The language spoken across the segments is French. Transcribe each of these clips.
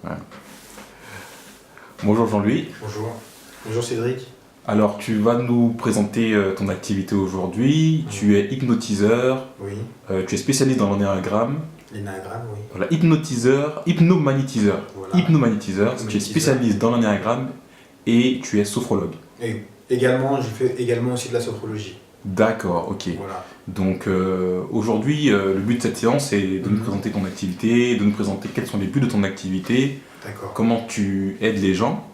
Ouais. Bonjour Jean-Louis. Bonjour. Bonjour Cédric. Alors tu vas nous présenter ton activité aujourd'hui. Tu es hypnotiseur, Oui. tu es spécialiste dans l'énéagramme. L'énagramme, oui. Voilà, hypnotiseur, hypnomagnétiseur. Voilà. Hypnomagnétiseur, tu es Hypnotiseur. spécialiste dans l'énéagramme et tu es sophrologue. Et également, je fais également aussi de la sophrologie. D'accord, ok. Voilà. Donc aujourd'hui, le but de cette séance c'est de nous présenter ton activité, de nous présenter quels sont les buts de ton activité, D'accord. comment tu aides les gens,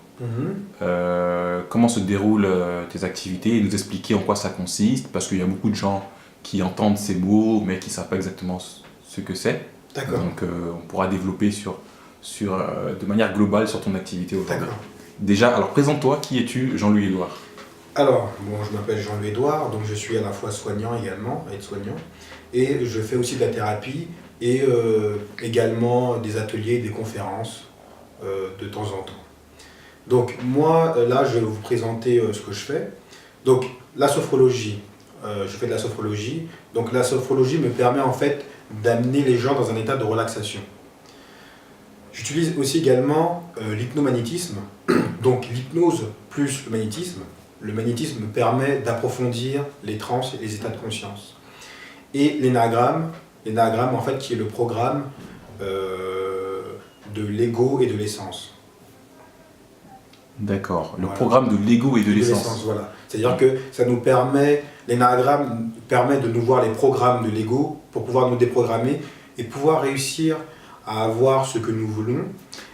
comment se déroulent tes activités et nous expliquer en quoi ça consiste, parce qu'il y a beaucoup de gens qui entendent ces mots mais qui ne savent pas exactement ce que c'est. D'accord. Donc on pourra développer de manière globale sur ton activité aujourd'hui. D'accord. Déjà, alors présente-toi, qui es-tu, Jean-Louis Édouard? Alors, bon, je m'appelle Jean-Louis Édouard, donc je suis à la fois soignant également, aide-soignant, et je fais aussi de la thérapie et également des ateliers, des conférences de temps en temps. Donc moi, là, je vais vous présenter ce que je fais. Donc la sophrologie, je fais de la sophrologie. Donc la sophrologie me permet en fait d'amener les gens dans un état de relaxation. J'utilise aussi également l'hypnomagnétisme, donc l'hypnose plus le magnétisme. Le magnétisme me permet d'approfondir les trans et les états de conscience. Et l'énagramme en fait qui est le programme de l'ego et de l'essence. D'accord, le Voilà. programme de l'ego et de l'essence. Voilà. C'est-à-dire que ça nous permet, l'énagramme permet de nous voir les programmes de l'ego pour pouvoir nous déprogrammer et pouvoir réussir à avoir ce que nous voulons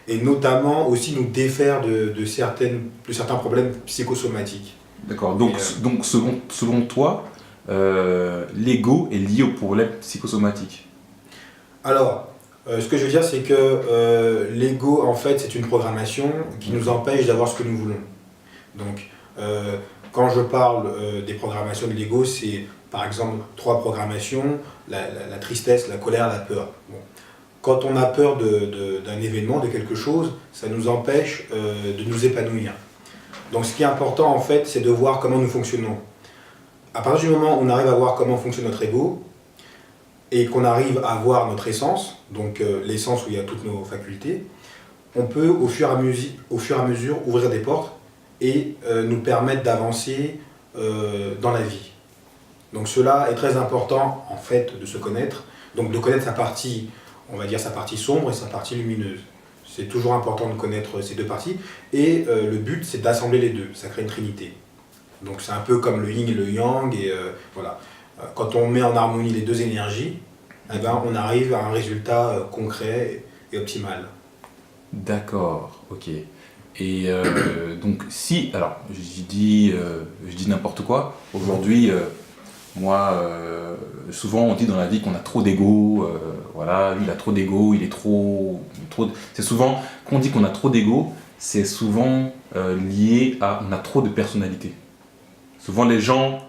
et notamment aussi nous défaire de certains problèmes psychosomatiques. D'accord, donc selon toi, l'ego est lié au problème psychosomatique. Alors, ce que je veux dire, c'est que l'ego, en fait, c'est une programmation qui nous empêche d'avoir ce que nous voulons. Donc, quand je parle des programmations de l'ego, c'est par exemple 3 programmations, la tristesse, la colère, la peur. Bon. Quand on a peur d'un événement, de quelque chose, ça nous empêche de nous épanouir. Donc ce qui est important, en fait, c'est de voir comment nous fonctionnons. À partir du moment où on arrive à voir comment fonctionne notre ego, et qu'on arrive à voir notre essence, donc l'essence où il y a toutes nos facultés, on peut au fur et à mesure ouvrir des portes et nous permettre d'avancer dans la vie. Donc cela est très important en fait de se connaître, donc de connaître sa partie, on va dire sa partie sombre et sa partie lumineuse. C'est toujours important de connaître ces deux parties et le but c'est d'assembler les deux, ça crée une trinité. Donc c'est un peu comme le yin et le yang et voilà. Quand on met en harmonie les deux énergies, eh ben, on arrive à un résultat concret et optimal. D'accord, ok. Et donc si, alors je dis n'importe quoi, aujourd'hui, moi, souvent on dit dans la vie qu'on a trop d'ego, voilà, lui il a trop d'ego, il est trop... C'est souvent, quand on dit qu'on a trop d'ego, c'est souvent lié à on a trop de personnalité. Souvent les gens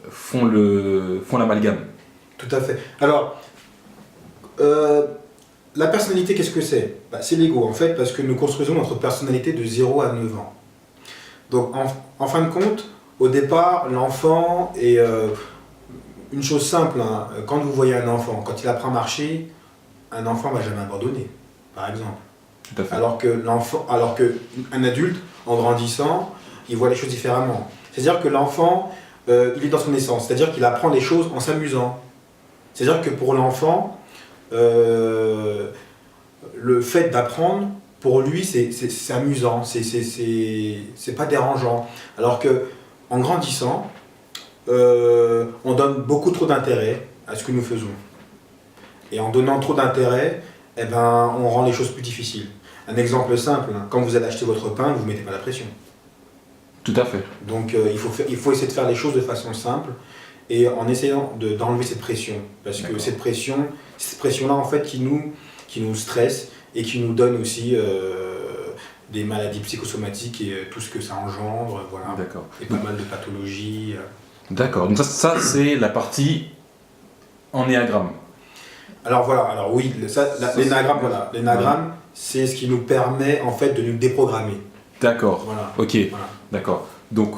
font l'amalgame. Tout à fait. Alors, la personnalité, qu'est-ce que c'est? C'est l'ego, en fait, parce que nous construisons notre personnalité de 0 à 9 ans. Donc, en fin de compte, au départ, l'enfant est une chose simple. Hein, quand vous voyez un enfant, quand il apprend à marcher, un enfant ne va jamais abandonner, par exemple. Tout à fait. Alors qu'un adulte, en grandissant, il voit les choses différemment. C'est-à-dire que l'enfant, il est dans son essence, c'est-à-dire qu'il apprend les choses en s'amusant. C'est-à-dire que pour l'enfant, le fait d'apprendre, pour lui, c'est amusant, c'est pas dérangeant. Alors que en grandissant, on donne beaucoup trop d'intérêt à ce que nous faisons. Et en donnant trop d'intérêt, eh ben, on rend les choses plus difficiles. Un exemple simple, hein, quand vous allez acheter votre pain, vous ne mettez pas la pression. Tout à fait. Donc il faut essayer de faire les choses de façon simple et en essayant d'enlever cette pression. Parce que cette pression-là, en fait, qui nous stresse et qui nous donne aussi des maladies psychosomatiques et tout ce que ça engendre. Voilà. D'accord. Et pas mal de pathologies. D'accord. Donc ça c'est la partie ennéagramme. Alors voilà, alors oui, l'énagramme, c'est ce qui nous permet en fait de nous déprogrammer. D'accord, Voilà. ok, Voilà. d'accord. Donc,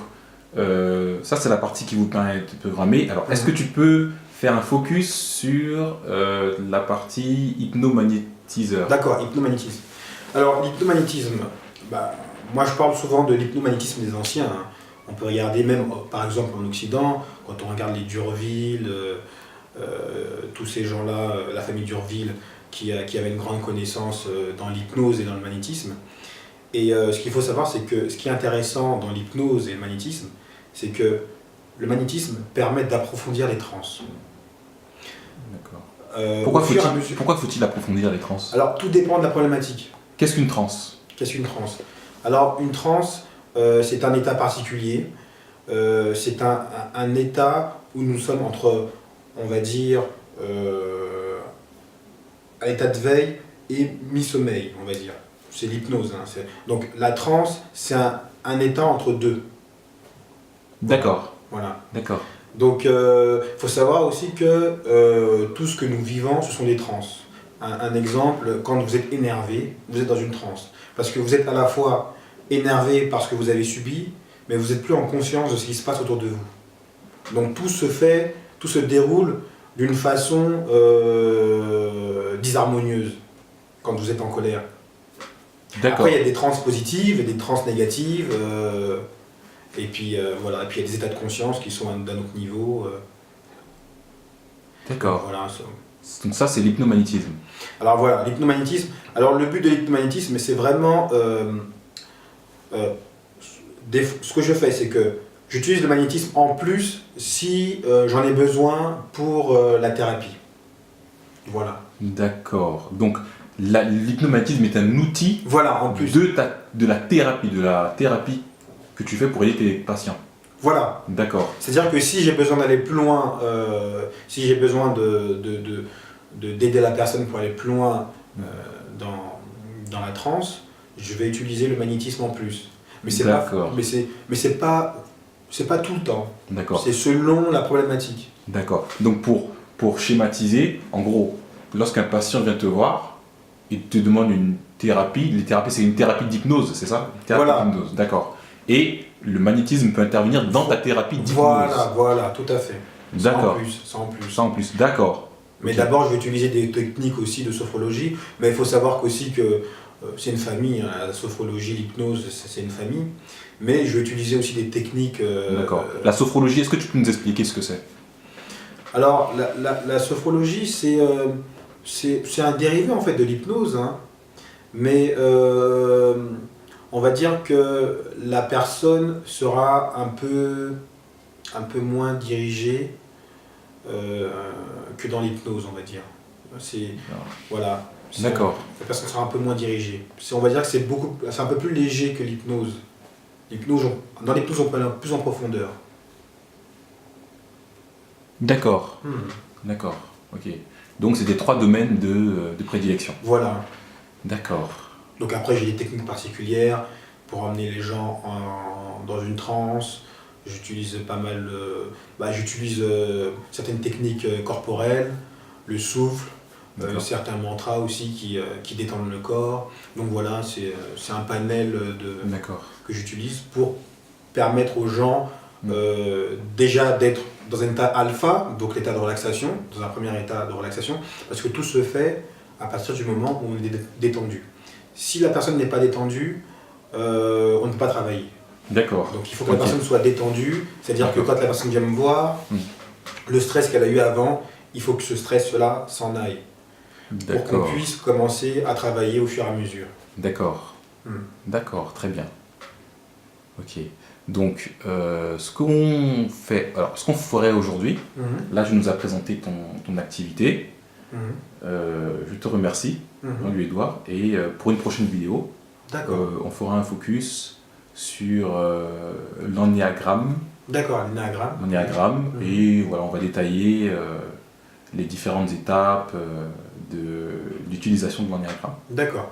ça c'est la partie qui vous permet de programmer. Alors, est-ce que tu peux faire un focus sur la partie hypnomagnétiseur. D'accord, hypnomagnétisme. Alors, l'hypnomagnétisme, bah, moi je parle souvent de l'hypnomagnétisme des anciens, hein. On peut regarder même, par exemple, en Occident, quand on regarde les D'Urville, tous ces gens-là, la famille D'Urville, qui avait une grande connaissance dans l'hypnose et dans le magnétisme. Et ce qu'il faut savoir, c'est que ce qui est intéressant dans l'hypnose et le magnétisme, c'est que le magnétisme permet d'approfondir les trans. D'accord. Pourquoi faut-il approfondir les trans? Alors, tout dépend de la problématique. Qu'est-ce qu'une trans? Qu'est-ce qu'une transe? Alors, une transe, c'est un état particulier. C'est un état où nous sommes entre, on va dire, un état de veille et mi-sommeil, on va dire. C'est l'hypnose. Hein. Donc, la transe, c'est un état entre deux. D'accord. Voilà. D'accord. Donc, faut savoir aussi que tout ce que nous vivons, ce sont des transes. Un exemple, quand vous êtes énervé, vous êtes dans une transe. Parce que vous êtes à la fois énervé parce que vous avez subi, mais vous n'êtes plus en conscience de ce qui se passe autour de vous. Donc tout se déroule d'une façon disharmonieuse quand vous êtes en colère. D'accord. Après, il y a des transes positives et des transes négatives. Et puis voilà, et puis il y a des états de conscience qui sont d'un autre niveau. D'accord. Voilà, Donc ça, c'est l'hypnomagnétisme. Alors voilà, l'hypnomagnétisme. Alors le but de l'hypnomagnétisme, c'est vraiment... ce que je fais, c'est que j'utilise le magnétisme en plus si j'en ai besoin pour la thérapie. Voilà. D'accord. Donc l'hypnomagnétisme est un outil Voilà, en plus. de la thérapie que tu fais pour aider tes patients. Voilà. D'accord. C'est-à-dire que si j'ai besoin d'aller plus loin, si j'ai besoin d'aider la personne pour aller plus loin dans la transe, je vais utiliser le magnétisme en plus. Mais c'est pas tout le temps. D'accord. C'est selon la problématique. D'accord. Donc pour schématiser, en gros, lorsqu'un patient vient te voir, il te demande une thérapie. Les thérapies, c'est une thérapie d'hypnose, c'est ça? Une thérapie Voilà. d'hypnose. D'accord. Et le magnétisme peut intervenir dans ta thérapie d'hypnose. Voilà, tout à fait. D'accord. Sans plus. Ça en plus, d'accord. Mais Ok. d'abord, je vais utiliser des techniques aussi de sophrologie. Mais il faut savoir qu'aussi que c'est une famille, hein, la sophrologie, l'hypnose, c'est une famille. Mais je vais utiliser aussi des techniques... D'accord. La sophrologie, est-ce que tu peux nous expliquer ce que c'est? Alors, la sophrologie, c'est un dérivé en fait de l'hypnose. Hein. Mais on va dire que la personne sera un peu moins dirigée que dans l'hypnose, on va dire. Voilà. D'accord. La personne sera un peu moins dirigée. On va dire que c'est un peu plus léger que l'hypnose. Dans l'hypnose, on peut aller plus en profondeur. D'accord. D'accord. Ok. Donc c'est des 3 domaines de prédilection. Voilà. D'accord. Donc après, j'ai des techniques particulières pour emmener les gens dans une transe. J'utilise pas mal... j'utilise certaines techniques corporelles, le souffle, certains mantras aussi qui détendent le corps. Donc voilà, c'est un panel que j'utilise pour permettre aux gens déjà d'être dans un état alpha, donc l'état de relaxation, dans un premier état de relaxation, parce que tout se fait à partir du moment où on est détendu. Si la personne n'est pas détendue, on ne peut pas travailler. D'accord. Donc il faut que la personne soit détendue, c'est-à-dire que quand la personne vient me voir, le stress qu'elle a eu avant, il faut que ce stress-là s'en aille. Pour qu'on puisse commencer à travailler au fur et à mesure. D'accord. D'accord, très bien. Ok. Donc, ce qu'on ferait aujourd'hui, là, je nous ai présenté ton activité. Je te remercie, Jean-Louis Edouard, et pour une prochaine vidéo, on fera un focus sur l'ennéagramme. D'accord, L'ennéagramme, et voilà, on va détailler les différentes étapes de l'utilisation de l'ennéagramme. D'accord.